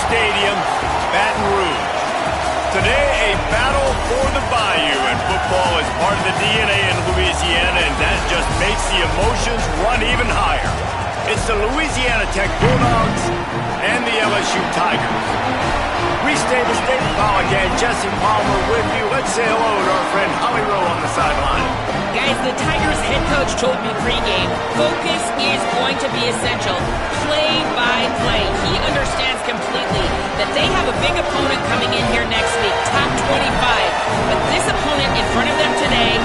Stadium, Baton Rouge. Today, a battle for the Bayou, and football is part of the DNA in Louisiana, and that just makes the emotions run even higher. It's the Louisiana Tech Bulldogs and the LSU Tigers. Reese Davis, David Pollack, and Jesse Palmer with you. Let's say hello to our friend Holly Rowe on the sideline. Guys, the Tigers head coach told me pregame, focus is going to be essential. Play by play. He understands completely that they have a big opponent coming in here next week, top 25. But this opponent in front of them today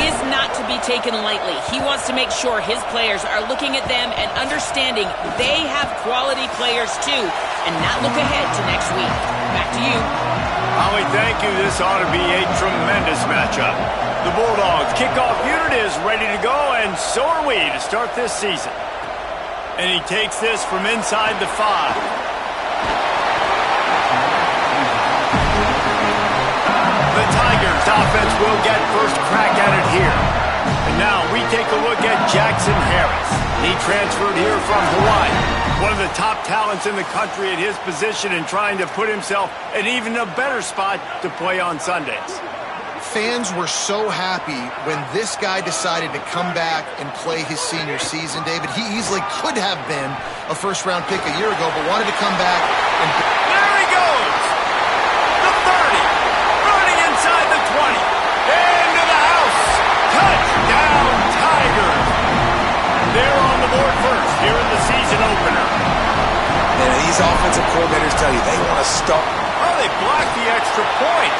is not to be taken lightly. He wants to make sure his players are looking at them and understanding they have quality players too, and not look ahead to next week. Back to you. Holly, thank you. This ought to be a tremendous matchup. The Bulldogs kickoff unit is ready to go, and so are we to start this season. And he takes this from inside the 5. The Tigers offense will get first crack at it here. And now we take a look at Jackson Harris. He transferred here from Hawaii. One of the top talents in the country at his position and trying to put himself in even a better spot to play on Sundays. Fans were so happy when this guy decided to come back and play his senior season, David. He easily could have been a first-round pick a year ago, but wanted to come back and... There he goes! The 30, running inside the 20, into the house! Touchdown, Tigers! They're on the board first here in the season opener. And these offensive coordinators tell you they want to start. Oh, they blocked the extra point.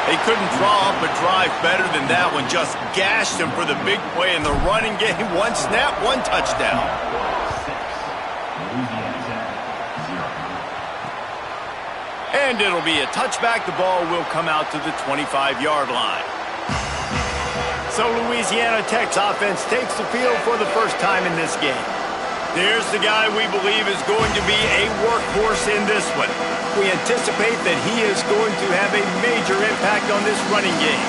They couldn't draw up a drive better than that one. Just gashed them for the big play in the running game. One snap, one touchdown. And it'll be a touchback. The ball will come out to the 25-yard line. So Louisiana Tech's offense takes the field for the first time in this game. There's the guy we believe is going to be a workhorse in this one. We anticipate that he is going to have a major impact on this running game.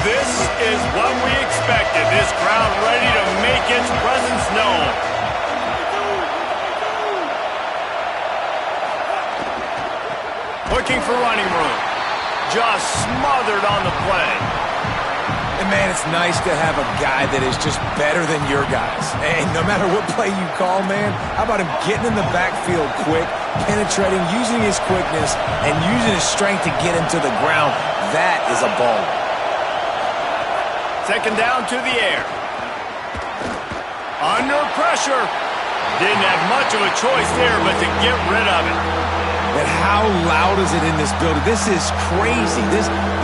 This is what we expected. This crowd ready to make its presence known. Looking for running room. Just smothered on the play. And, man, it's nice to have a guy that is just better than your guys. And no matter what play you call, man, how about him getting in the backfield quick, penetrating, using his quickness, and using his strength to get him to the ground? That is a ball. Second down to the air. Under pressure. Didn't have much of a choice there, but to get rid of it. And how loud is it in this building? This is crazy.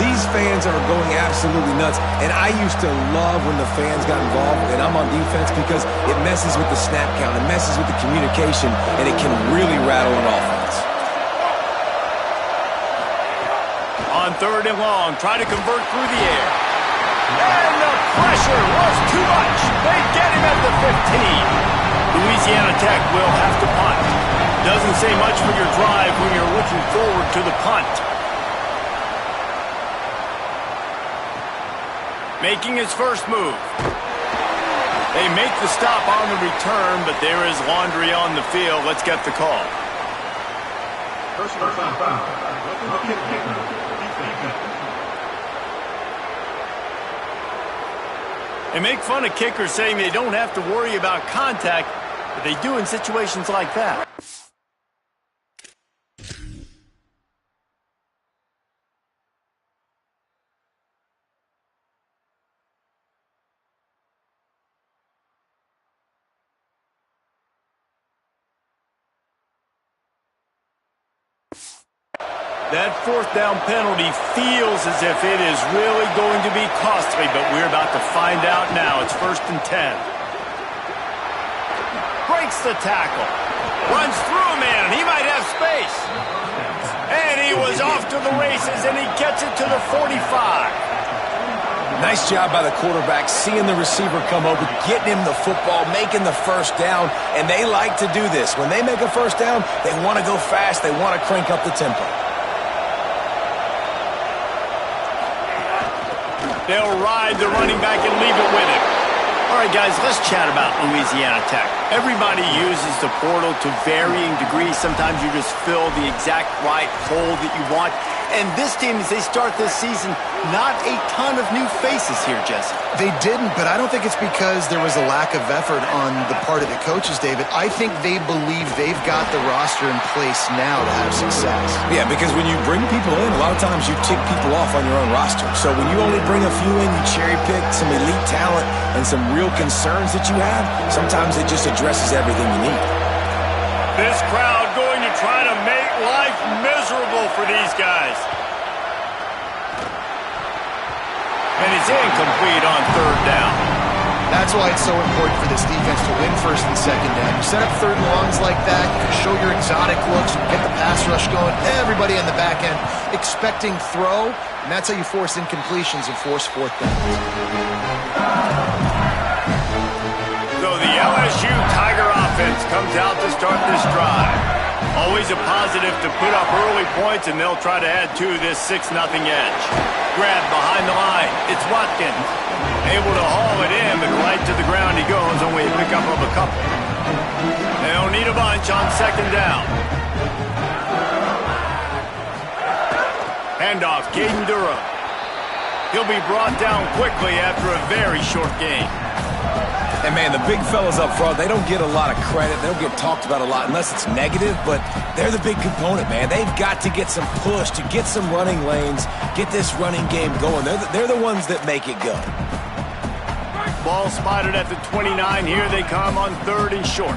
These fans are going absolutely nuts. And I used to love when the fans got involved, and I'm on defense, because it messes with the snap count, it messes with the communication, and it can really rattle an offense. On third and long, try to convert through the air. And the pressure was too much. They get him at the 15. Louisiana Tech will have to punt. Doesn't say much for your drive when you're looking forward to the punt. Making his first move. They make the stop on the return, but there is laundry on the field. Let's get the call. They make fun of kickers saying they don't have to worry about contact, but they do in situations like that. That fourth down penalty feels as if it is really going to be costly, but we're about to find out now. It's 1st and 10. Breaks the tackle. Runs through a man. He might have space. And he was off to the races, and he gets it to the 45. Nice job by the quarterback, seeing the receiver come over, getting him the football, making the first down, and they like to do this. When they make a first down, they want to go fast. They want to crank up the tempo. They'll ride the running back and leave it with him. All right, guys, let's chat about Louisiana Tech. Everybody uses the portal to varying degrees. Sometimes you just fill the exact right hole that you want. And this team, as they start this season, not a ton of new faces here, Jesse. They didn't, but I don't think it's because there was a lack of effort on the part of the coaches, David. I think they believe they've got the roster in place now to have success. Yeah, because when you bring people in, a lot of times you tick people off on your own roster. So when you only bring a few in, you cherry pick some elite talent and some real concerns that you have, sometimes it just addresses everything you need. This crowd going to try to make life miserable for these guys. And it's incomplete on third down. That's why it's so important for this defense to win first and second down. You set up third and longs like that, you can show your exotic looks, get the pass rush going, everybody on the back end expecting throw, and that's how you force incompletions and force fourth down. So the LSU Tiger offense comes out to start this drive. Always a positive to put up early points, and they'll try to add to this 6-0 edge. Grab behind the line. It's Watkins. Able to haul it in, but right to the ground he goes, only a pickup of a couple. They'll need a bunch on second down. Handoff, Caden Durham. He'll be brought down quickly after a very short game. And, man, the big fellas up front, they don't get a lot of credit. They don't get talked about a lot unless it's negative, but they're the big component, man. They've got to get some push, to get some running lanes, get this running game going. They're the ones that make it go. Ball spotted at the 29. Here they come on third and short.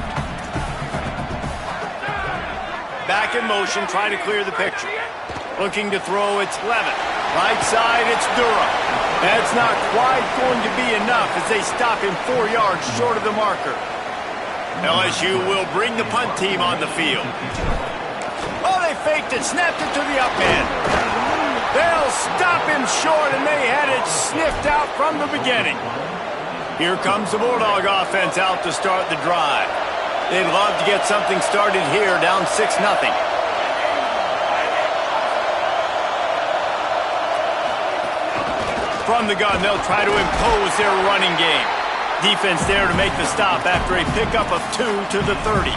Back in motion, trying to clear the picture. Looking to throw, it's Levitt. Right side, it's Durham. That's not quite going to be enough as they stop him 4 yards short of the marker. LSU will bring the punt team on the field. Oh, they faked it, snapped it to the up end. They'll stop him short, and they had it sniffed out from the beginning. Here comes the Bulldog offense out to start the drive. They'd love to get something started here, down 6-0. From the gun, they'll try to impose their running game. Defense there to make the stop after a pickup of 2 to the 30.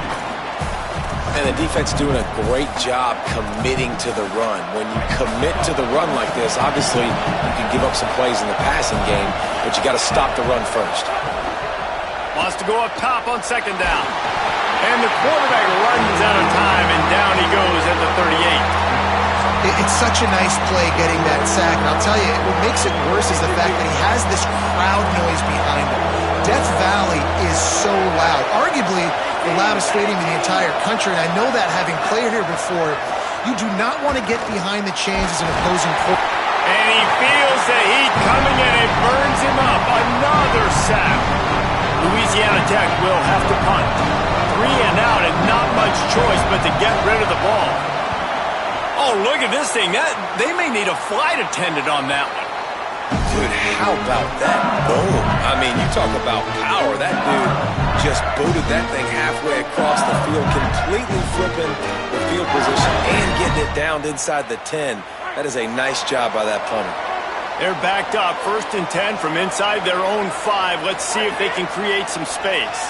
And the defense doing a great job committing to the run. When you commit to the run like this, obviously you can give up some plays in the passing game, but you got to stop the run first. Wants to go up top on second down. And the quarterback runs out of time, and down he goes at the 38. It's such a nice play getting that sack, and I'll tell you, what makes it worse is the fact that he has this crowd noise behind him. Death Valley is so loud, arguably the loudest stadium in the entire country, and I know that having played here before. You do not want to get behind the chains as an opposing quarterback. And he feels the heat coming, and it burns him up. Another sack. Louisiana Tech will have to punt. 3 and out, and not much choice but to get rid of the ball. Oh, look at this thing. They may need a flight attendant on that one. Dude, how about that? Boom. I mean, you talk about power. That dude just booted that thing halfway across the field, completely flipping the field position and getting it down inside the 10. That is a nice job by that punter. They're backed up. 1st and 10 from inside their own 5. Let's see if they can create some space.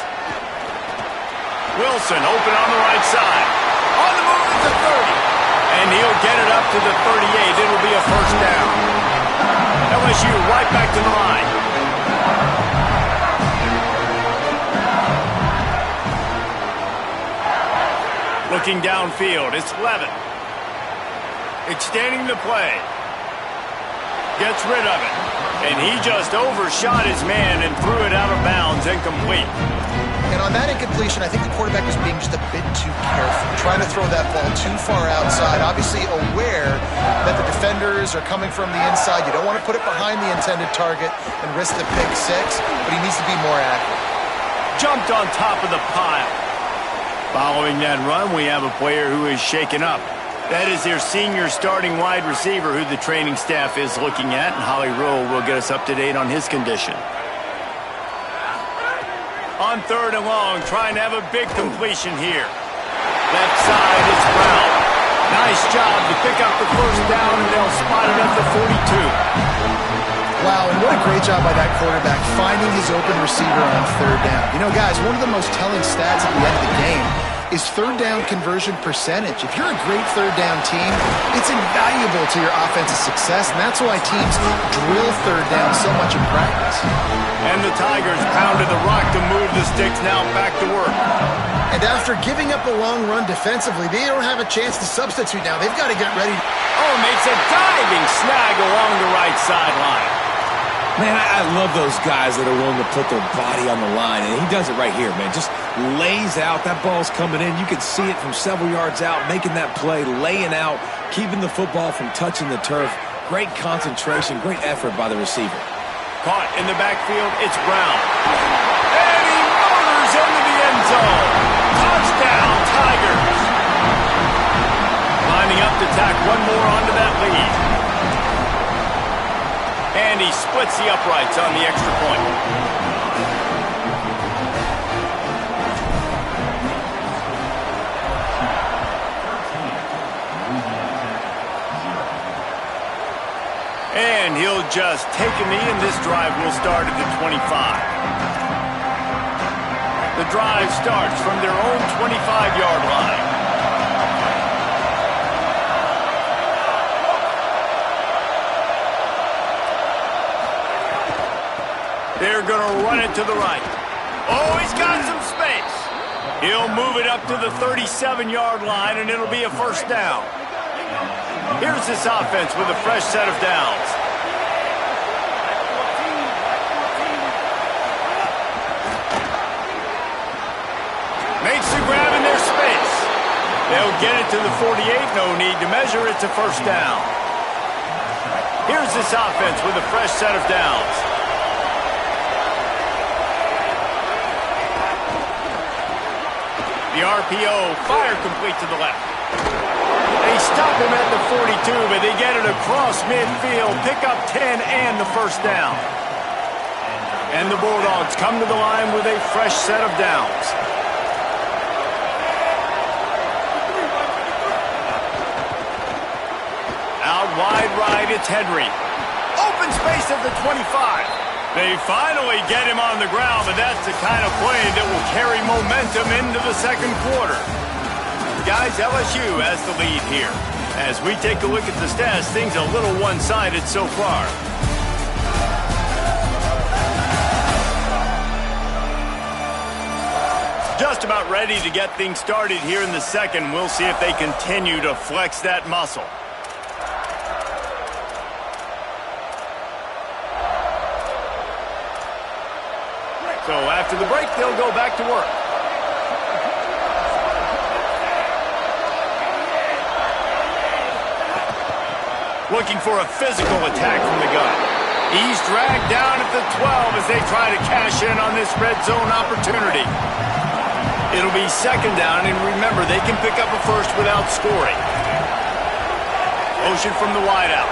Wilson open on the right side. On the move at the 30. And he'll get it up to the 38. It'll be a first down. LSU right back to the line. Looking downfield, it's Levitt. Extending the play. Gets rid of it. And he just overshot his man and threw it out of bounds, incomplete. And on that incompletion, I think the quarterback was being just a bit too careful, trying to throw that ball too far outside, obviously aware that the defenders are coming from the inside. You don't want to put it behind the intended target and risk the pick 6, but he needs to be more accurate. Jumped on top of the pile. Following that run, we have a player who is shaken up. That is their senior starting wide receiver who the training staff is looking at, and Holly Rowe will get us up to date on his condition. On 3rd and long, trying to have a big completion here. Left side, it's Brown. Nice job to pick up the first down, and they'll spot it at the 42. Wow, and what a great job by that quarterback finding his open receiver on third down. You know, guys, one of the most telling stats at the end of the game is third down conversion percentage. If you're a great third down team, it's invaluable to your offensive success, and that's why teams drill third down so much in practice. And the Tigers pounded the rock to move the sticks, now back to work. And after giving up a long run defensively, they don't have a chance to substitute now. They've got to get ready. Oh, makes a diving snag along the right sideline. Man, I love those guys that are willing to put their body on the line, and he does it right here, man. Just lays out. That ball's coming in. You can see it from several yards out, making that play, laying out, keeping the football from touching the turf. Great concentration, great effort by the receiver. Caught in the backfield, it's Brown. And he motors into the end zone. Touchdown, Tigers. Lining up to tack one more onto that lead. And he splits the uprights on the extra point. And he'll just take a knee, and this drive will start at the 25. The drive starts from their own 25-yard line. They're going to run it to the right. Oh, he's got some space. He'll move it up to the 37-yard line, and it'll be a first down. Here's this offense with a fresh set of downs. Makes the grab in their space. They'll get it to the 48. No need to measure. It's a first down. Here's this offense with a fresh set of downs. The RPO, fire complete to the left. They stop him at the 42, but they get it across midfield, pick up 10 and the first down. And the Bulldogs come to the line with a fresh set of downs. Out wide right, it's Henry. Open space at the 25. They finally get him on the ground, but that's the kind of play that will carry momentum into the second quarter. Guys, LSU has the lead here. As we take a look at the stats, things a little one-sided so far. Just about ready to get things started here in the second. We'll see if they continue to flex that muscle. So after the break, they'll go back to work. Looking for a physical attack from the gun. He's dragged down at the 12 as they try to cash in on this red zone opportunity. It'll be second down, and remember, they can pick up a first without scoring. Motion from the wideout.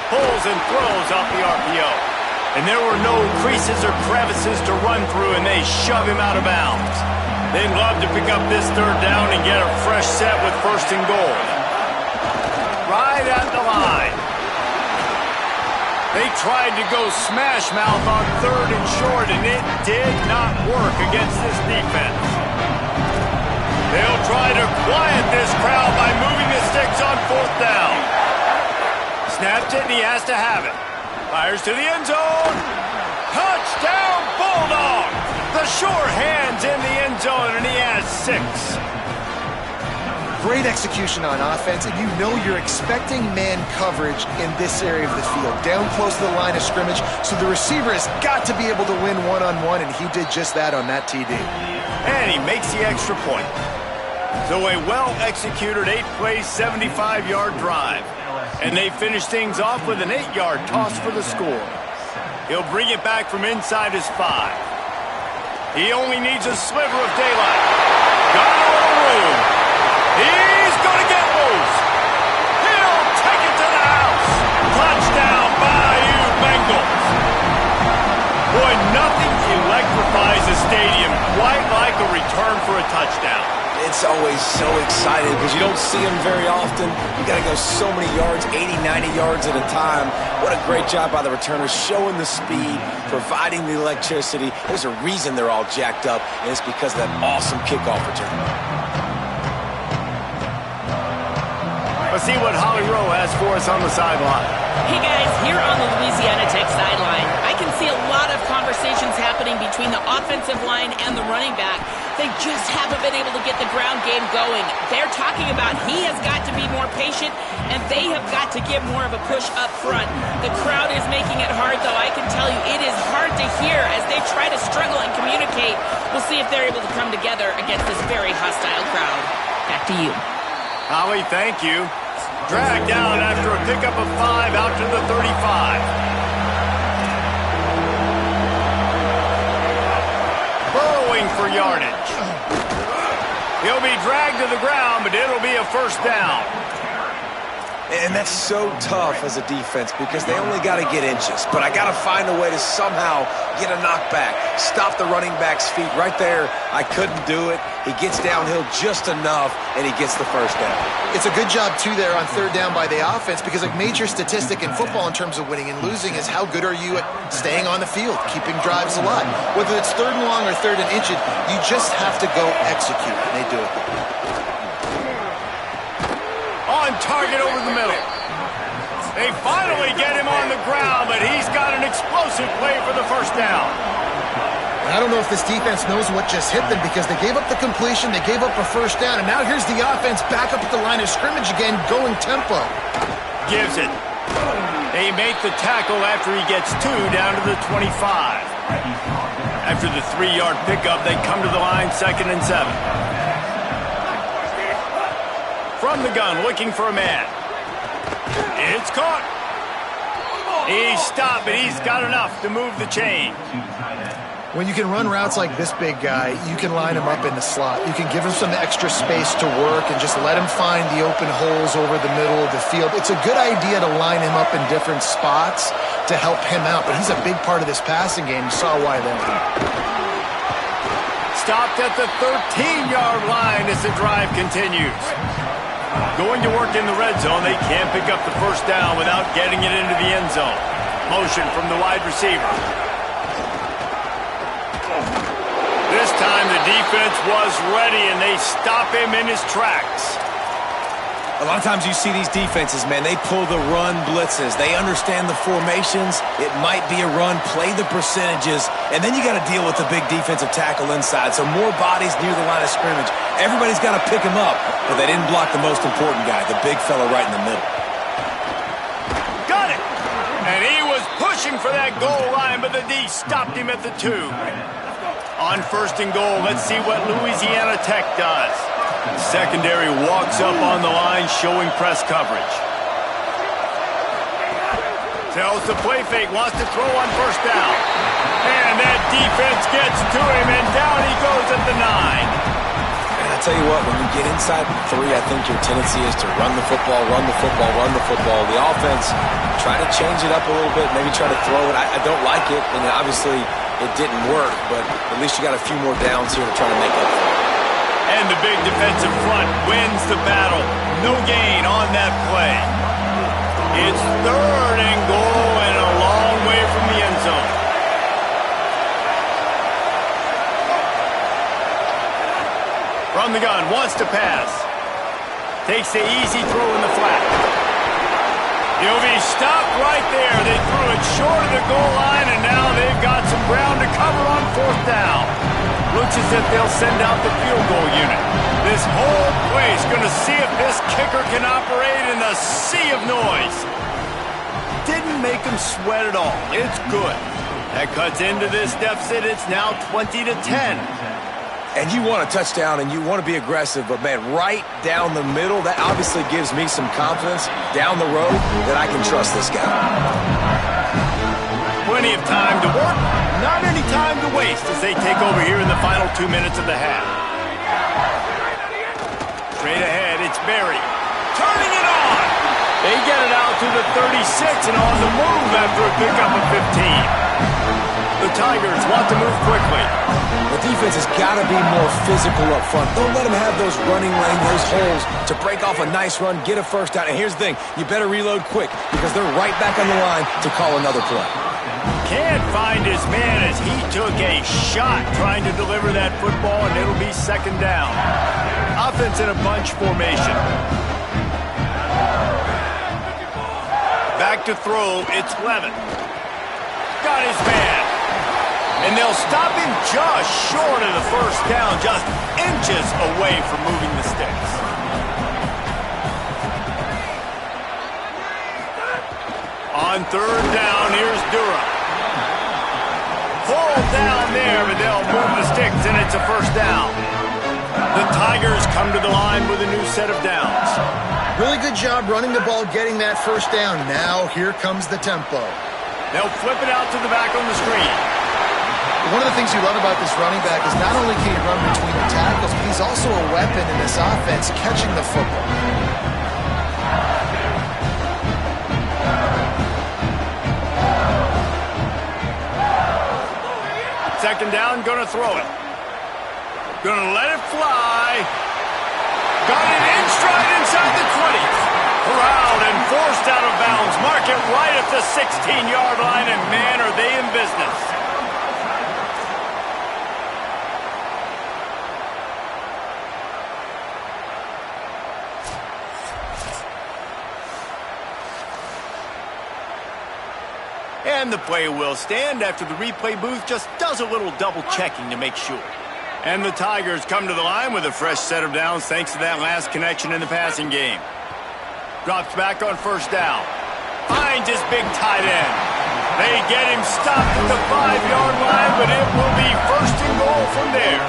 Pulls and throws off the RPO. And there were no creases or crevices to run through, and they shove him out of bounds. They'd love to pick up this third down and get a fresh set with first and goal. Right at the line. They tried to go smash mouth on third and short, and it did not work against this defense. They'll try to quiet this crowd by moving the sticks on fourth down. Snaps it, and he has to have it. Fires to the end zone. Touchdown, Bulldog! The sure hands in the end zone, and he has 6. Great execution on offense, and you know you're expecting man coverage in this area of the field, down close to the line of scrimmage, so the receiver has got to be able to win one-on-one, and he did just that on that TD. And he makes the extra point. So a well-executed 8-play, 75-yard drive. And they finish things off with an 8-yard toss for the score. He'll bring it back from inside his 5. He only needs a sliver of daylight. Got a little room. He's going to get loose. He'll take it to the house. Touchdown, Bayou Bengals. Boy, nothing electrifies a stadium quite like a return for a touchdown. it's always so exciting because you don't see them very often. You got to go so many yards, 80, 90 yards at a time. What a great job by the returners, showing the speed, providing the electricity. There's a reason they're all jacked up, and it's because of that awesome kickoff return. Let's see what Holly Rowe has for us on the sideline. Hey guys, here on the Louisiana Tech sideline, I can see a lot of conversations happening between the offensive line and the running back. They just haven't been able to get the ground game going. They're talking about he has got to be more patient, and they have got to give more of a push up front. The crowd is making it hard, though. I can tell you it is hard to hear as they try to struggle and communicate. We'll see if they're able to come together against this very hostile crowd. Back to you. Holly, thank you. Dragged down after a pickup of 5 out to the 35. Burrowing for yardage. He'll be dragged to the ground, but it'll be a first down. And that's so tough as a defense because they only got to get inches. But I got to find a way to somehow get a knockback, stop the running back's feet right there. I couldn't do it. He gets downhill just enough, and he gets the first down. It's a good job, too, there on third down by the offense because a major statistic in football in terms of winning and losing is how good are you at staying on the field, keeping drives alive. Whether it's third and long or third and inches, you just have to go execute, and they do it. On target over the middle. They finally get him on the ground, but he's got an explosive play for the first down. I don't know if this defense knows what just hit them because they gave up the completion, they gave up a first down, and now here's the offense back up at the line of scrimmage again, going tempo. Gives it. They make the tackle after he gets 2 down to the 25. After the 3-yard pickup, they come to the line 2nd and 7. From the gun, looking for a man. It's caught. He's stopped, but he's got enough to move the chain. When you can run routes like this big guy, you can line him up in the slot. You can give him some extra space to work and just let him find the open holes over the middle of the field. It's a good idea to line him up in different spots to help him out, but he's a big part of this passing game. You saw why there. Stopped at the 13-yard line as the drive continues. Going to work in the red zone, they can't pick up the first down without getting it into the end zone. Motion from the wide receiver. This time the defense was ready, and they stop him in his tracks. A lot of times you see these defenses, man, they pull the run blitzes. They understand the formations. It might be a run, play the percentages, and then you got to deal with the big defensive tackle inside. So more bodies near the line of scrimmage. Everybody's got to pick him up, but they didn't block the most important guy, the big fella right in the middle. Got it! And he was pushing for that goal line, but the D stopped him at the 2. On 1st and goal, let's see what Louisiana Tech does. Secondary walks up on the line, showing press coverage. Tells the play fake, wants to throw on 1st down. And that defense gets to him, and down he goes at the 9. And I tell you what, when you get inside the 3, I think your tendency is to run the football, run the football, run the football. The offense, try to change it up a little bit, maybe try to throw it. I don't like it, and obviously it didn't work, but at least you got a few more downs here to try to make up for it. And the big defensive front wins the battle. No gain on that play. It's 3rd and goal and a long way from the end zone. From the gun, wants to pass. Takes the easy throw in the flat. He'll be stopped right there. They threw it short of the goal line, and now they've got some ground to cover on 4th down. Looks as if they'll send out the field goal unit. This whole place going to see if this kicker can operate in a sea of noise. Didn't make him sweat at all. It's good. That cuts into this deficit. It's now 20-10. And you want a touchdown and you want to be aggressive, but man, right down the middle, that obviously gives me some confidence down the road that I can trust this guy. Plenty of time to work, not any time to waste as they take over here in the final 2 minutes of the half. Straight ahead, it's Berry. Turning it on! They get it out to the 36 and on the move after a pickup of 15. The Tigers want to move quickly. But defense has got to be more physical up front. Don't let them have those running lanes, those holes to break off a nice run, get a first down. And here's the thing, you better reload quick because they're right back on the line to call another play. Can't find his man as he took a shot trying to deliver that football, and it'll be second down. Offense in a bunch formation. Back to throw, it's Levin. Got his man. And they'll stop him just short of the first down, just inches away from moving the sticks. On third down, here's Durham. Pulled down there, but they'll move the sticks, and it's a first down. The Tigers come to the line with a new set of downs. Really good job running the ball, getting that first down. Now here comes the tempo. They'll flip it out to the back on the screen. One of the things you love about this running back is not only can he run between the tackles, but he's also a weapon in this offense catching the football. Second down, gonna throw it. Gonna let it fly. Got it in stride inside the 20. Corralled and forced out of bounds. Mark it right at the 16-yard line, and man, are they in business. And the play will stand after the replay booth just does a little double checking to make sure. And the Tigers come to the line with a fresh set of downs thanks to that last connection in the passing game. Drops back on first down. Finds his big tight end. They get him stopped at the 5-yard line, but it will be first and goal from there.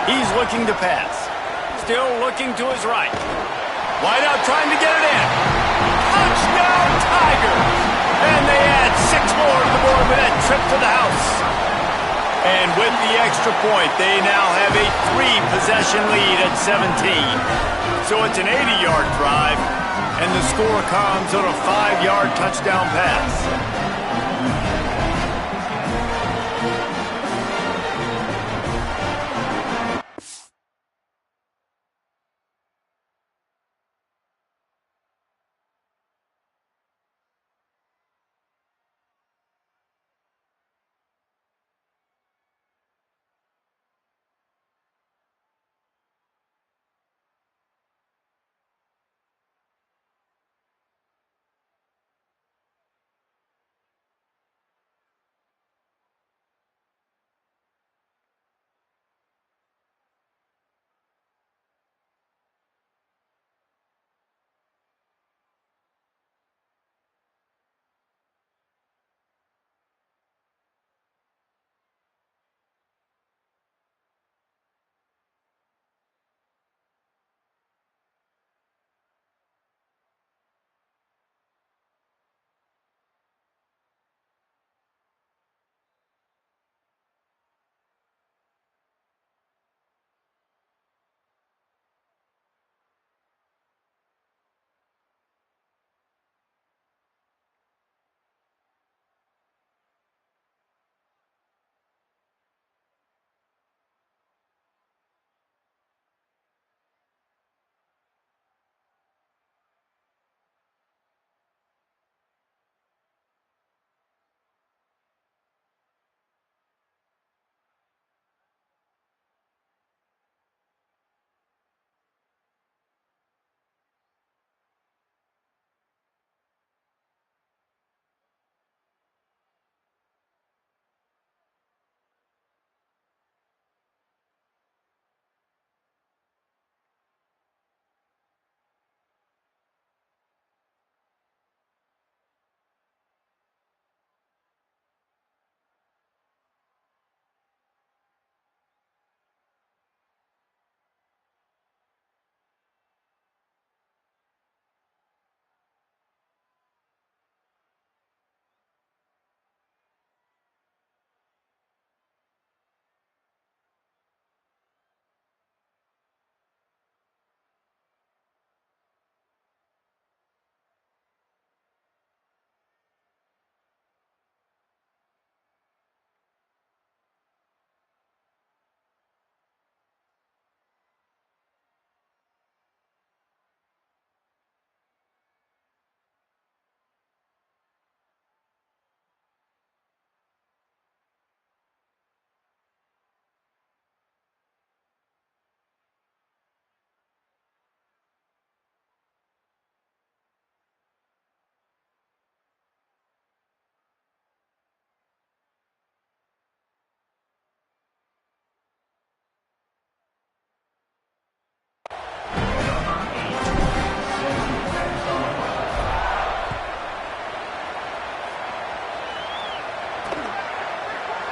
He's looking to pass. Still looking to his right. Wide out trying to get it in. Touchdown Tigers! And they add 6 more to the board with that trip to the house. And with the extra point, they now have a 3-possession lead at 17. So it's an 80-yard drive, and the score comes on a 5-yard touchdown pass.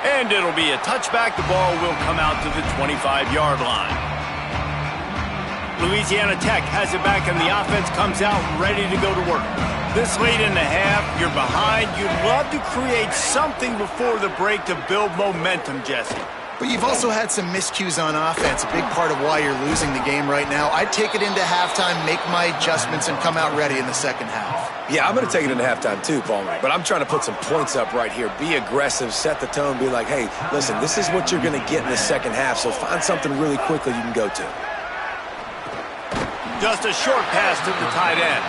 And it'll be a touchback. The ball will come out to the 25-yard line. Louisiana Tech has it back, and the offense comes out ready to go to work. This late in the half, you're behind. You'd love to create something before the break to build momentum, Jesse. But you've also had some miscues on offense, a big part of why you're losing the game right now. I'd take it into halftime, make my adjustments, and come out ready in the second half. Yeah, I'm going to take it into halftime too, Palmer. But I'm trying to put some points up right here. Be aggressive, set the tone, be like, hey, listen, this is what you're going to get in the second half, so find something really quickly you can go to. Just a short pass to the tight end.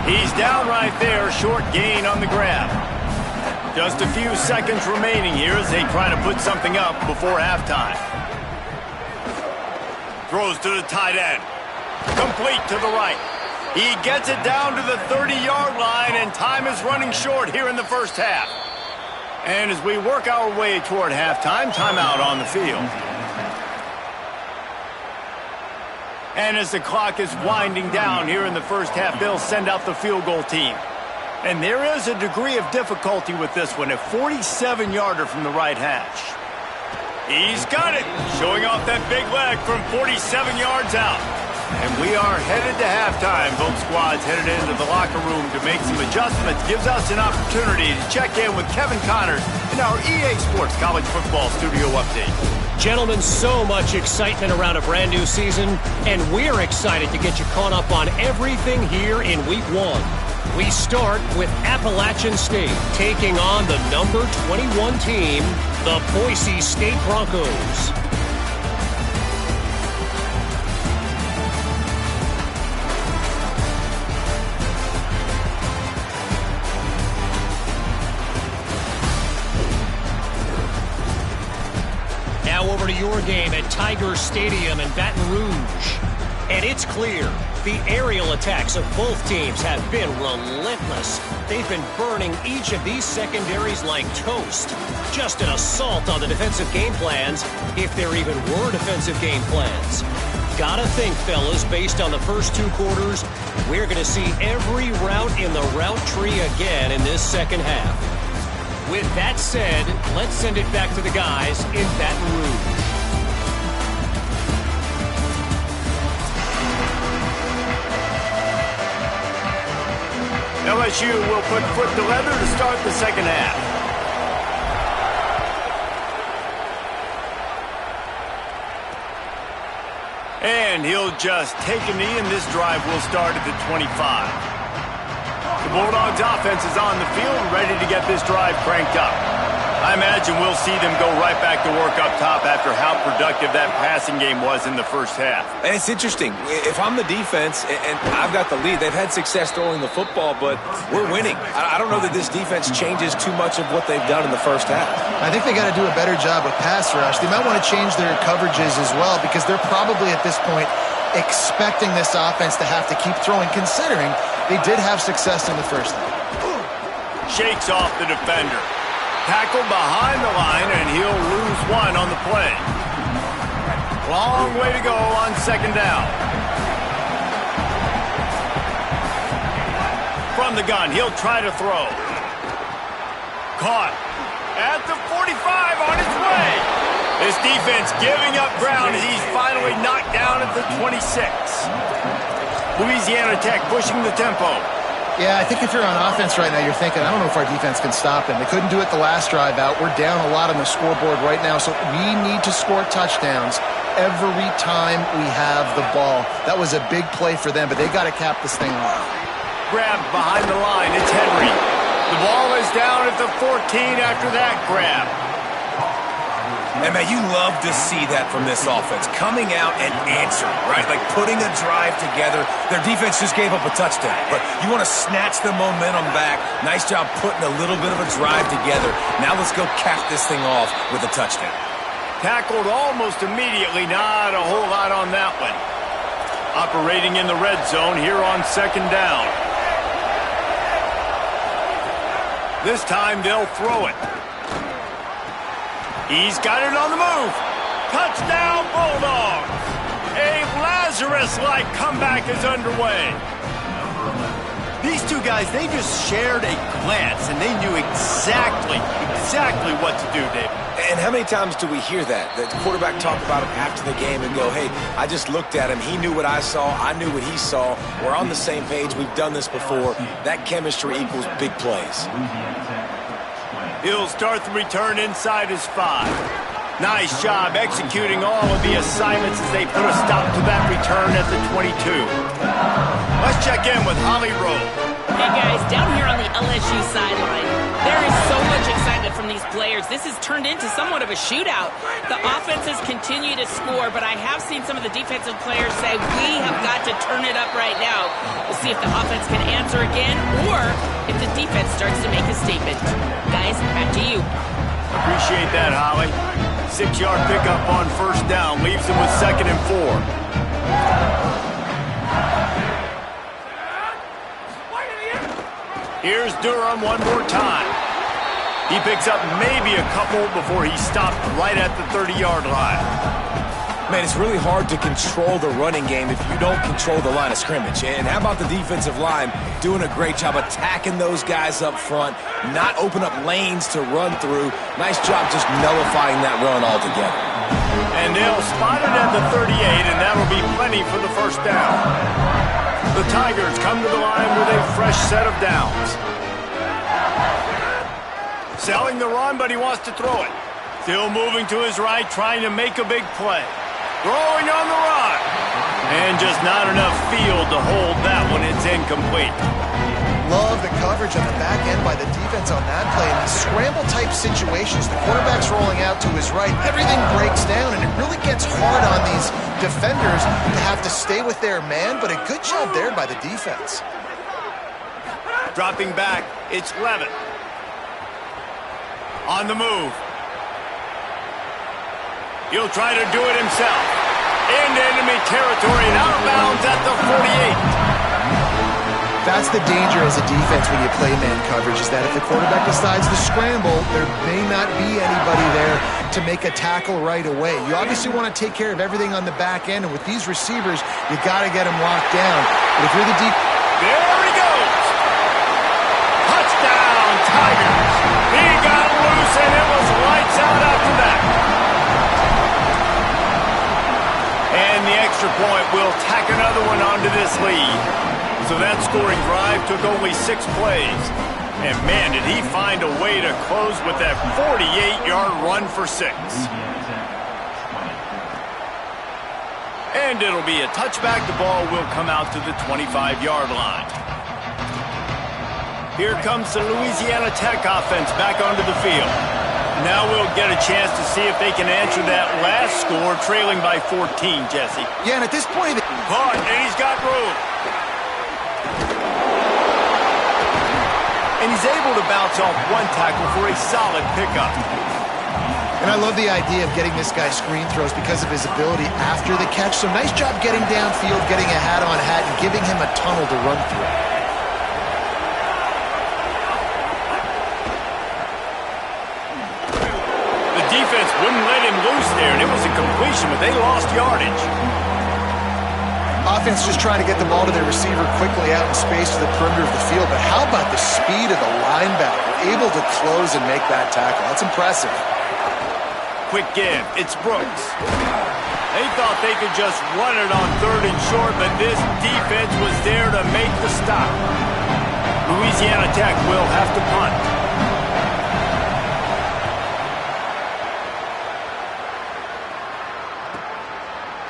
He's down right there, short gain on the grab. Just a few seconds remaining here as they try to put something up before halftime. Throws to the tight end. Complete to the right. He gets it down to the 30-yard line, and time is running short here in the first half. And as we work our way toward halftime, timeout on the field. And as the clock is winding down here in the first half, they'll send out the field goal team. And there is a degree of difficulty with this one, a 47-yarder from the right hash. He's got it, showing off that big leg from 47 yards out. And we are headed to halftime. Both squads headed into the locker room to make some adjustments. Gives us an opportunity to check in with Kevin Connors in our EA Sports College Football Studio Update. Gentlemen, so much excitement around a brand new season, and we're excited to get you caught up on everything here in Week 1. We start with Appalachian State taking on the number 21 team, the Boise State Broncos. Now over to your game at Tiger Stadium in Baton Rouge. And it's clear, the aerial attacks of both teams have been relentless. They've been burning each of these secondaries like toast. Just an assault on the defensive game plans, if there even were defensive game plans. Gotta think, fellas, based on the first two quarters, we're going to see every route in the route tree again in this second half. With that said, let's send it back to the guys in Baton Rouge. LSU will put foot to leather to start the second half. And he'll just take a knee, and this drive will start at the 25. The Bulldogs offense is on the field, ready to get this drive cranked up. I imagine we'll see them go right back to work up top after how productive that passing game was in the first half. And it's interesting. If I'm the defense and I've got the lead, they've had success throwing the football, but we're winning. I don't know that this defense changes too much of what they've done in the first half. I think they got to do a better job with pass rush. They might want to change their coverages as well, because they're probably at this point expecting this offense to have to keep throwing, considering they did have success in the first half. Shakes off the defender. Tackled behind the line, and he'll lose one on the play. Long way to go on second down. From the gun, he'll try to throw. Caught at the 45 on his way. This defense giving up ground as he's finally knocked down at the 26. Louisiana Tech pushing the tempo. Yeah, I think if you're on offense right now, you're thinking, I don't know if our defense can stop them. They couldn't do it the last drive out. We're down a lot on the scoreboard right now, so we need to score touchdowns every time we have the ball. That was a big play for them, but they got to cap this thing off. Grabbed behind the line. It's Henry. The ball is down at the 14 after that grab. And, man, you love to see that from this offense. Coming out and answering, right? Like putting a drive together. Their defense just gave up a touchdown. But you want to snatch the momentum back. Nice job putting a little bit of a drive together. Now let's go cap this thing off with a touchdown. Tackled almost immediately. Not a whole lot on that one. Operating in the red zone here on second down. This time they'll throw it. He's got it on the move. Touchdown, Bulldogs. A Lazarus-like comeback is underway. These two guys, they just shared a glance, and they knew exactly exactly what to do, David. And how many times do we hear that? The quarterback talk about him after the game and go, hey, I just looked at him. He knew what I saw. I knew what he saw. We're on the same page. We've done this before. That chemistry equals big plays. He'll start the return inside his 5. Nice job executing all of the assignments as they put a stop to that return at the 22. Let's check in with Holly Rowe. Hey guys, down here on the LSU sideline, there is so much excitement from these players. This has turned into somewhat of a shootout. The offenses continue to score, but I have seen some of the defensive players say, we have got to turn it up right now. We'll see if the offense can answer again, or if the defense starts to make a statement. Guys, back to you. Appreciate that, Holly. 6-yard pickup on first down leaves them with 2nd and 4. Here's Durham one more time. He picks up maybe a couple before he stopped right at the 30-yard line. Man, it's really hard to control the running game if you don't control the line of scrimmage. And how about the defensive line doing a great job attacking those guys up front, not open up lanes to run through. Nice job just nullifying that run altogether. And they'll spot it at the 38, and that'll be plenty for the first down. The Tigers come to the line with a fresh set of downs. Selling the run, but he wants to throw it. Still moving to his right, trying to make a big play. Throwing on the run. And just not enough field to hold that one. It's incomplete. Love the coverage on the back end by the defense on that play. In these scramble-type situations, the quarterback's rolling out to his right. Everything breaks down, and it really gets hard on these defenders to have to stay with their man, but a good job there by the defense. Dropping back, it's Levitt. On the move. He'll try to do it himself. Into enemy territory and out of bounds at the 48. That's the danger as a defense when you play man coverage, is that if the quarterback decides to scramble, there may not be anybody there to make a tackle right away. You obviously want to take care of everything on the back end, and with these receivers, you got to get them locked down. But if you're the deep... There he goes! Touchdown, Tigers! He got loose, and it was lights out after that. And the extra point will tack another one onto this lead. So that scoring drive took only 6 plays. And man, did he find a way to close with that 48-yard run for 6. And it'll be a touchback. The ball will come out to the 25-yard line. Here comes the Louisiana Tech offense back onto the field. Now we'll get a chance to see if they can answer that last score, trailing by 14, Jesse. Yeah, and at this point... Caught, and he's got room. And he's able to bounce off one tackle for a solid pickup. And I love the idea of getting this guy screen throws because of his ability after the catch. So nice job getting downfield, getting a hat-on-hat, and giving him a tunnel to run through. The defense wouldn't let him loose there, and it was a completion, but they lost yardage. Offense just trying to get the ball to their receiver quickly out in space to the perimeter of the field. But how about the speed of the linebacker? Able to close and make that tackle. That's impressive. Quick give. It's Brooks. They thought they could just run it on 3rd and short, but this defense was there to make the stop. Louisiana Tech will have to punt.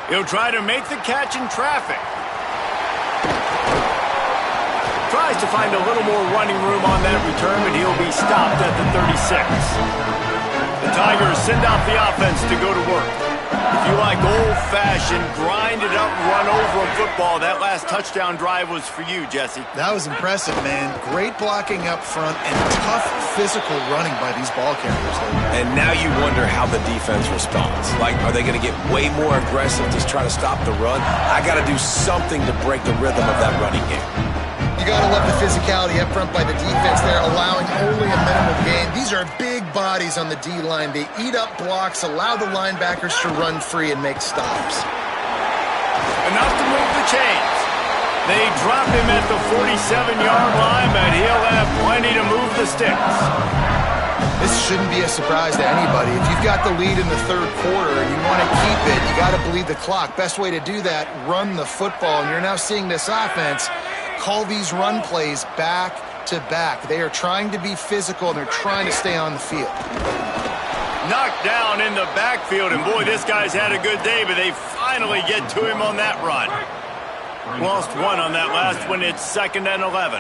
He'll try to make the catch in traffic. Tries to find a little more running room on that return, but he'll be stopped at the 36. The Tigers send out the offense to go to work. If you like old-fashioned, grind-it-up, run-over football, that last touchdown drive was for you, Jesse. That was impressive, man. Great blocking up front and tough physical running by these ball carriers. And now you wonder how the defense responds. Like, are they going to get way more aggressive to try to stop the run? I got to do something to break the rhythm of that running game. You got to love the physicality up front by the defense there, allowing only a minimal gain. These are big bodies on the D-line. They eat up blocks, allow the linebackers to run free and make stops. Enough to move the chains. They drop him at the 47-yard line, but he'll have plenty to move the sticks. This shouldn't be a surprise to anybody. If you've got the lead in the third quarter and you want to keep it, you got to bleed the clock. Best way to do that, run the football. And you're now seeing this offense call these run plays back to back. They are trying to be physical, and they're trying to stay on the field. Knocked down in the backfield, and boy, this guy's had a good day, but they finally get to him on that run. Lost one on that last one. It's 2nd and 11.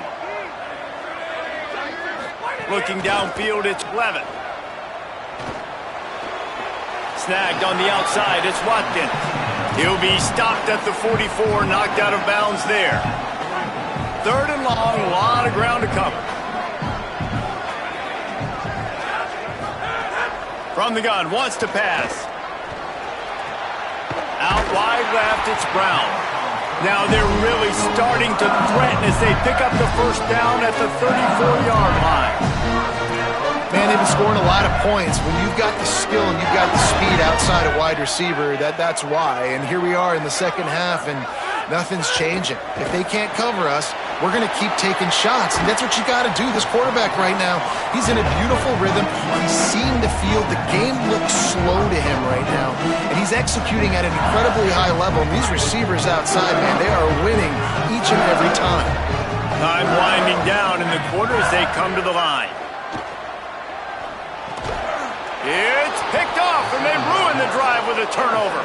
Looking downfield, it's Levin. Snagged on the outside, it's Watkins. He'll be stopped at the 44, knocked out of bounds there. 3rd and long, a lot of ground to cover. From the gun, wants to pass. Out wide left, it's Brown. Now they're really starting to threaten as they pick up the first down at the 34-yard line. Man, they've been scoring a lot of points. When you've got the skill and you've got the speed outside a wide receiver, that's why. And here we are in the second half, and nothing's changing. If they can't cover us, we're going to keep taking shots, and that's what you got to do. This quarterback right now, he's in a beautiful rhythm. He's seeing the field. The game looks slow to him right now, and he's executing at an incredibly high level. And these receivers outside, man, they are winning each and every time. Time winding down in the quarter as they come to the line. It's picked off, and they ruin the drive with a turnover.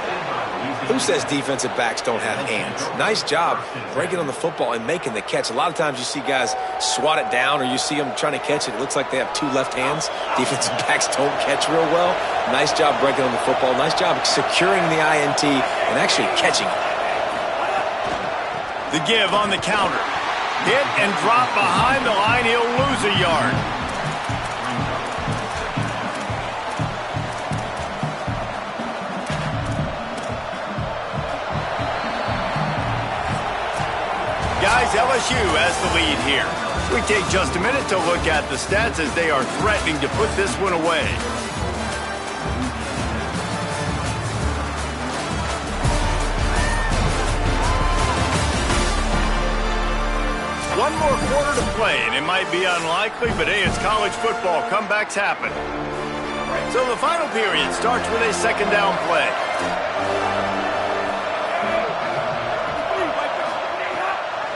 Who says defensive backs don't have hands? Nice job breaking on the football and making the catch. A lot of times you see guys swat it down, or you see them trying to catch it. It looks like they have 2 left hands. Defensive backs don't catch real well. Nice job breaking on the football. Nice job securing the INT and actually catching it. The give on the counter. Hit and drop behind the line. He'll lose a yard. Guys, LSU has the lead here. We take just a minute to look at the stats as they are threatening to put this one away. One more quarter to play, and it might be unlikely, but hey, it's college football. Comebacks happen. So the final period starts with a 2nd down play.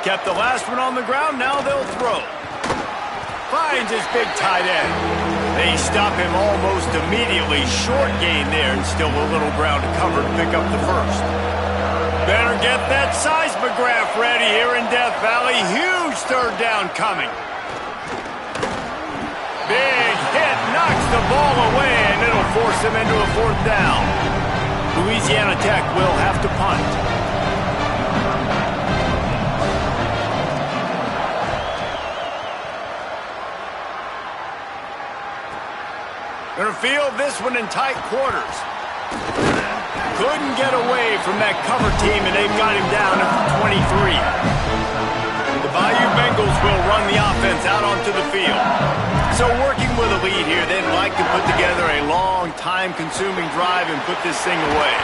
Kept the last one on the ground, now they'll throw. Finds his big tight end. They stop him almost immediately. Short gain there, and still a little ground to cover to pick up the first. Better get that seismograph ready here in Death Valley. Huge 3rd down coming. Big hit, knocks the ball away, and it'll force him into a 4th down. Louisiana Tech will have to punt. Gonna field this one in tight quarters. Couldn't get away from that cover team, and they've got him down at the 23. The Bayou Bengals will run the offense out onto the field. So working with a lead here, they'd like to put together a long, time-consuming drive and put this thing away.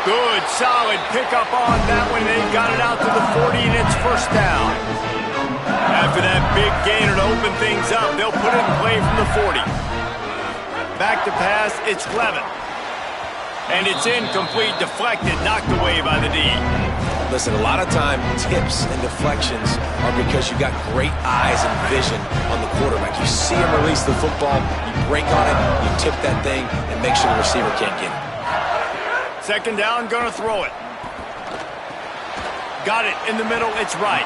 Good, solid pickup on that one. They've got it out to the 40, and it's 1st down. After that big gainer to open things up, they'll put it in play from the 40. Back to pass, it's Levin. And it's incomplete, deflected, knocked away by the D. Listen, a lot of time, tips and deflections are because you got great eyes and vision on the quarterback. You see him release the football, you break on it, you tip that thing, and make sure the receiver can't get it. 2nd down, gonna throw it. Got it in the middle, it's right.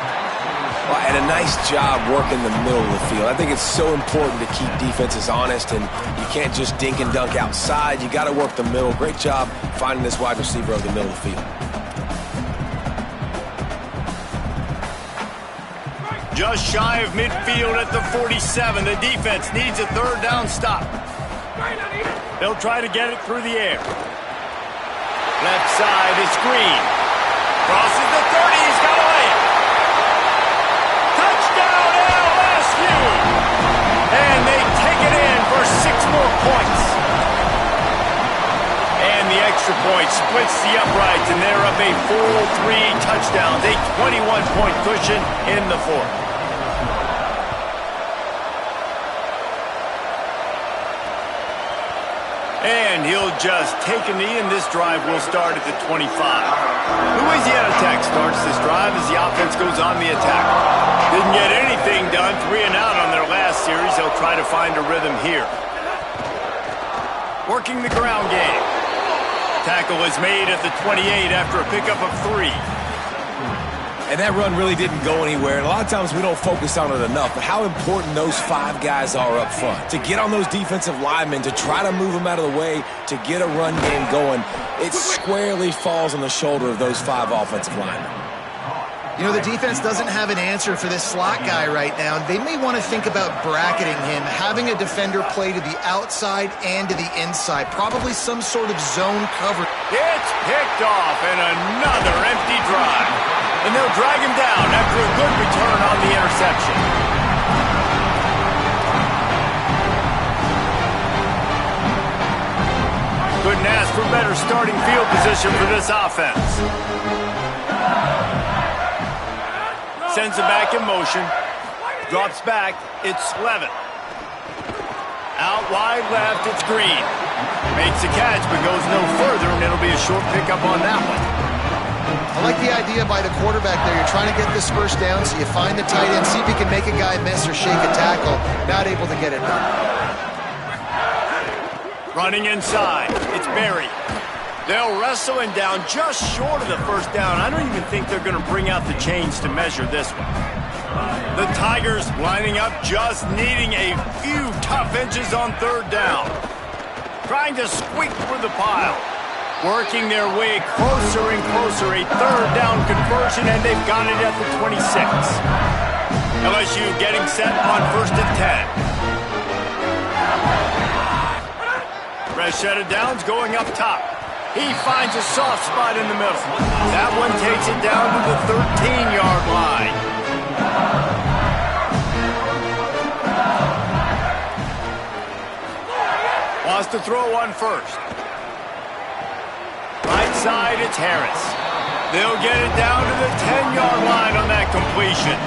Well, and a nice job working the middle of the field. I think it's so important to keep defenses honest, and you can't just dink and dunk outside. You got to work the middle. Great job finding this wide receiver over the middle of the field. Just shy of midfield at the 47. The defense needs a 3rd down stop. They'll try to get it through the air. Left side is Green. Crosses the 30. He's got to lay it. Touchdown LSU! And they take it in for 6 more points. And the extra point splits the uprights, and they're up a full 3 touchdowns. A 21-point cushion in the 4th. And he'll just take a knee, and this drive will start at the 25. Louisiana Tech starts this drive as the offense goes on the attack. Didn't get anything done, 3 and out on their last series. They'll try to find a rhythm here. Working the ground game. Tackle is made at the 28 after a pickup of 3. And that run really didn't go anywhere. And a lot of times we don't focus on it enough, but how important those 5 guys are up front. To get on those defensive linemen, to try to move them out of the way, to get a run game going, it squarely falls on the shoulder of those 5 offensive linemen. You know, the defense doesn't have an answer for this slot guy right now. They may want to think about bracketing him, having a defender play to the outside and to the inside, probably some sort of zone cover. It's picked off, and another empty drive. And they'll drag him down after a good return on the interception. Couldn't ask for better starting field position for this offense. Sends it back in motion. Drops back. It's Levin. Out wide left, it's Green. Makes a catch, but goes no further, and it'll be a short pickup on that one. I like the idea by the quarterback there. You're trying to get this first down, so you find the tight end, see if he can make a guy miss or shake a tackle. Not able to get it done. Running inside. It's Berry. They'll wrestle him down just short of the first down. I don't even think they're going to bring out the chains to measure this one. The Tigers lining up, just needing a few tough inches on 3rd down. Trying to squeak through the pile. Working their way closer and closer. A 3rd down conversion, and they've got it at the 26. LSU getting set on 1st and 10. Fresh set of downs going up top. He finds a soft spot in the middle. That one takes it down to the 13-yard line. Wants to throw on first. Right side, it's Harris. They'll get it down to the 10-yard line on that completion.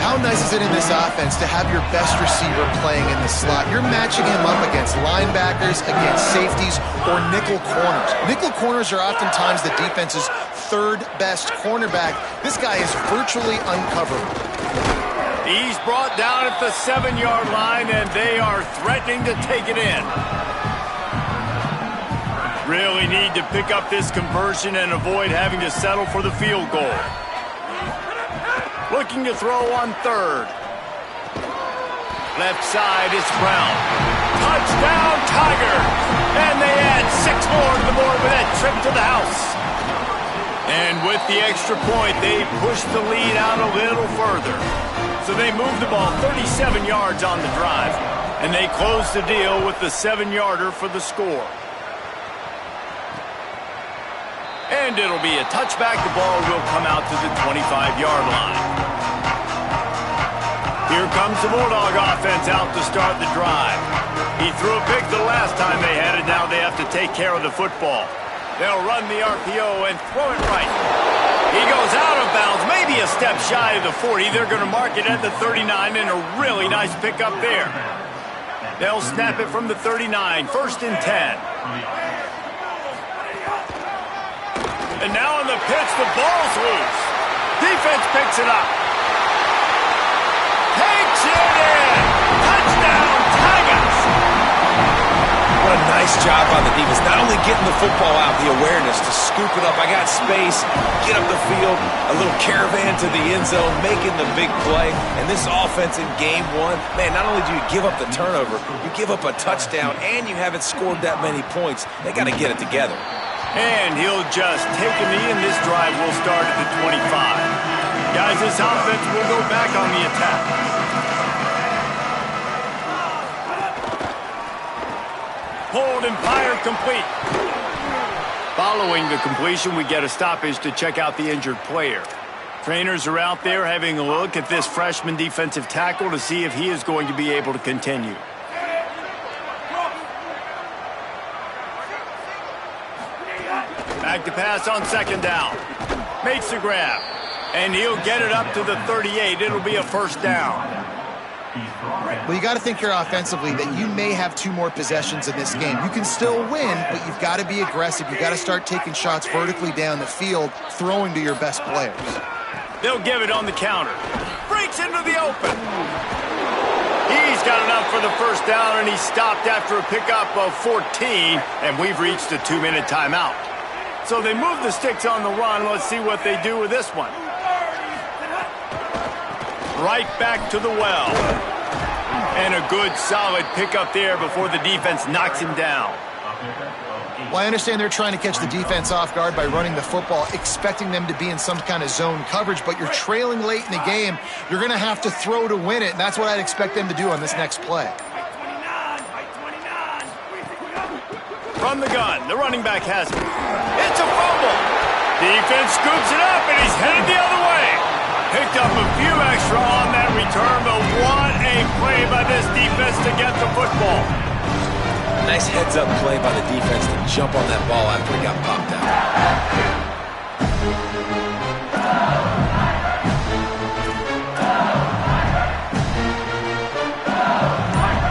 How nice is it in this offense to have your best receiver playing in the slot? You're matching him up against linebackers, against safeties, or nickel corners. Nickel corners are oftentimes the defense's 3rd best cornerback. This guy is virtually uncoverable. He's brought down at the 7-yard line, and they are threatening to take it in. Really need to pick up this conversion and avoid having to settle for the field goal. Looking to throw on 3rd. Left side, it's Brown. Touchdown, Tigers! And they add 6 more to the board with that trip to the house. And with the extra point, they push the lead out a little further. So they move the ball 37 yards on the drive. And they close the deal with the 7-yarder for the score. And it'll be a touchback. The ball will come out to the 25-yard line. Here comes the Bulldog offense out to start the drive. He threw a pick the last time they had it. Now they have to take care of the football. They'll run the RPO and throw it right. He goes out of bounds, maybe a step shy of the 40. They're going to mark it at the 39, and a really nice pickup there. They'll snap it from the 39, 1st and 10. And now on the pitch, the ball's loose. Defense picks it up. Takes it in. Touchdown, Tigers. What a nice job by the defense. Not only getting the football out, the awareness to scoop it up. I got space, get up the field, a little caravan to the end zone, making the big play. And this offense in game 1, man, not only do you give up the turnover, you give up a touchdown, and you haven't scored that many points. They got to get it together. And he'll just take a knee, and this drive will start at the 25. Guys, this offense will go back on the attack. Hold and fire complete. Following the completion, we get a stoppage to check out the injured player. Trainers are out there having a look at this freshman defensive tackle to see if he is going to be able to continue. Back to pass on 2nd down. Makes the grab. And he'll get it up to the 38. It'll be a 1st down. Well, you got to think here offensively that you may have 2 more possessions in this game. You can still win, but you've got to be aggressive. You've got to start taking shots vertically down the field, throwing to your best players. They'll give it on the counter. Breaks into the open. He's got enough for the first down, and he's stopped after a pickup of 14, and we've reached a 2-minute timeout. So they move the sticks on the run. Let's see what they do with this one. Right back to the well. And a good, solid pickup there before the defense knocks him down. Well, I understand they're trying to catch the defense off guard by running the football, expecting them to be in some kind of zone coverage, but you're trailing late in the game. You're going to have to throw to win it, and that's what I'd expect them to do on this next play. From the gun, the running back has it. It's a fumble. Defense scoops it up, and he's headed the other way. Picked up a few extra on that return, but what a play by this defense to get the football. Nice heads-up play by the defense to jump on that ball after he got popped out.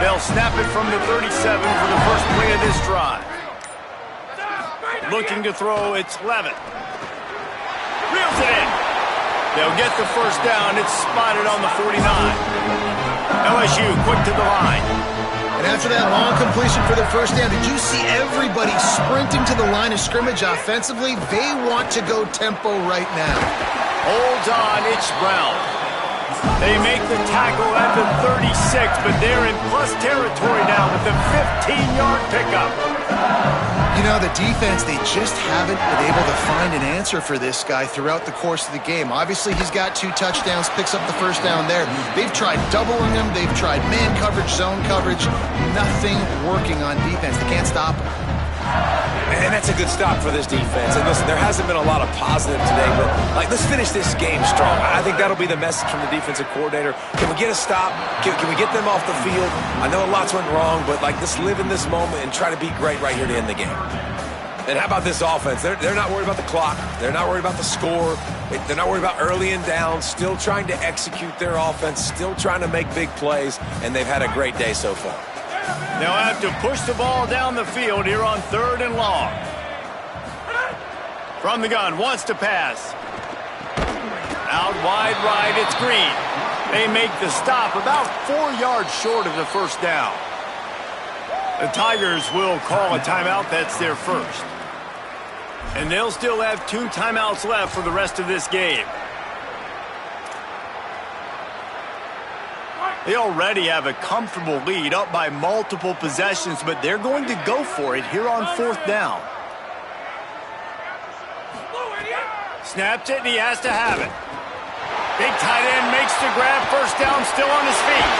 They'll snap it from the 37 for the first play of this drive. Looking to throw, it's Levin. Reels it in. They'll get the first down. It's spotted on the 49. LSU quick to the line. And after that long completion for the first down, did you see everybody sprinting to the line of scrimmage offensively? They want to go tempo right now. Holds on, it's Brown. They make the tackle at the 36, but they're in plus territory now with the 15-yard pickup. You know, the defense, they just haven't been able to find an answer for this guy throughout the course of the game. Obviously, he's got 2 touchdowns, picks up the first down there. They've tried doubling him. They've tried man coverage, zone coverage. Nothing working on defense. They can't stop him. And that's a good stop for this defense. And listen, there hasn't been a lot of positive today, but let's finish this game strong. I think that'll be the message from the defensive coordinator. Can we get a stop? Can we get them off the field? I know lots went wrong, but let's live in this moment and try to be great right here to end the game. And how about this offense? They're not worried about the clock. They're not worried about the score. They're not worried about early and down. Still trying to execute their offense. Still trying to make big plays, and they've had a great day so far. They'll have to push the ball down the field here on 3rd and long. From the gun, wants to pass. Out wide right, it's Green. They make the stop about 4 yards short of the first down. The Tigers will call a timeout. That's their first. And they'll still have 2 timeouts left for the rest of this game. They already have a comfortable lead, up by multiple possessions, but they're going to go for it here on 4th down. Snaps it, and he has to have it. Big tight end makes the grab, first down, still on his feet.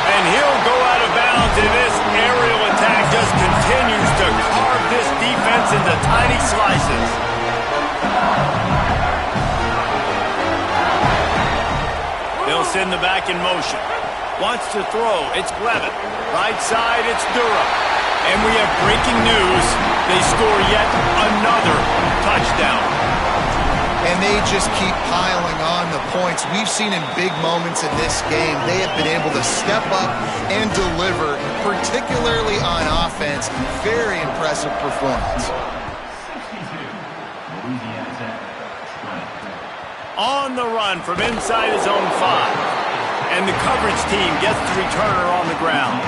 And he'll go out of bounds, and this aerial attack just continues to carve this defense into tiny slices. They'll send the back in motion. Wants to throw, it's Levin. Right side, it's Durham. And we have breaking news. They score yet another touchdown. And they just keep piling on the points. We've seen in big moments in this game, they have been able to step up and deliver, particularly on offense. Very impressive performance. On the run from inside his own 5. And the coverage team gets the returner on the ground.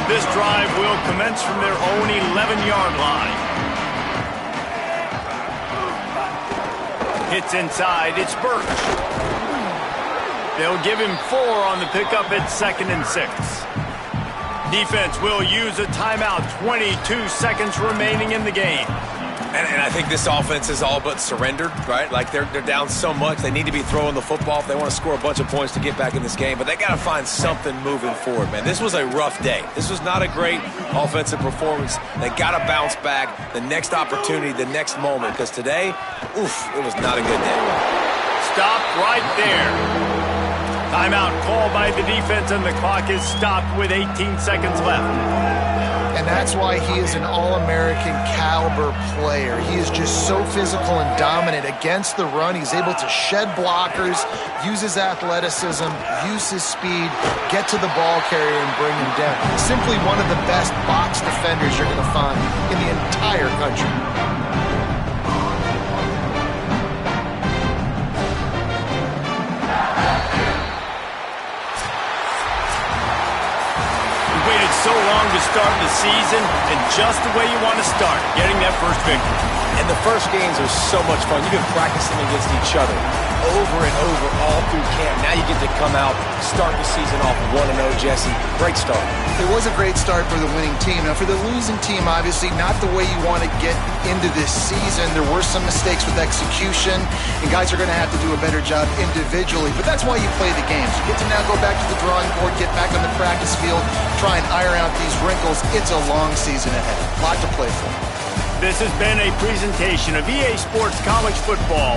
This drive will commence from their own 11-yard line. Hits inside, it's Birch. They'll give him 4 on the pickup at 2nd and 6. Defense will use a timeout, 22 seconds remaining in the game. And I think this offense is all but surrendered, right? They're down so much. They need to be throwing the football if they want to score a bunch of points to get back in this game. But they got to find something moving forward, man. This was a rough day. This was not a great offensive performance. They got to bounce back the next opportunity, the next moment. Because today, it was not a good day. Stopped right there. Timeout called by the defense, and the clock is stopped with 18 seconds left. And that's why he is an All-American caliber player. He is just so physical and dominant against the run. He's able to shed blockers, use his athleticism, use his speed, get to the ball carrier and bring him down. Simply one of the best box defenders you're going to find in the entire country. So long to start the season, and just the way you want to start, getting that first victory. And the first games are so much fun. You've been practicing against each other over and over all through camp. Now you get to come out, start the season off 1-0, Jesse. Great start. It was a great start for the winning team. Now, for the losing team, obviously not the way you want to get into this season. There were some mistakes with execution, and guys are going to have to do a better job individually. But that's why you play the games. You get to now go back to the drawing board, get back on the practice field, try and iron out these wrinkles. It's a long season ahead. A lot to play for. This has been a presentation of EA Sports College Football.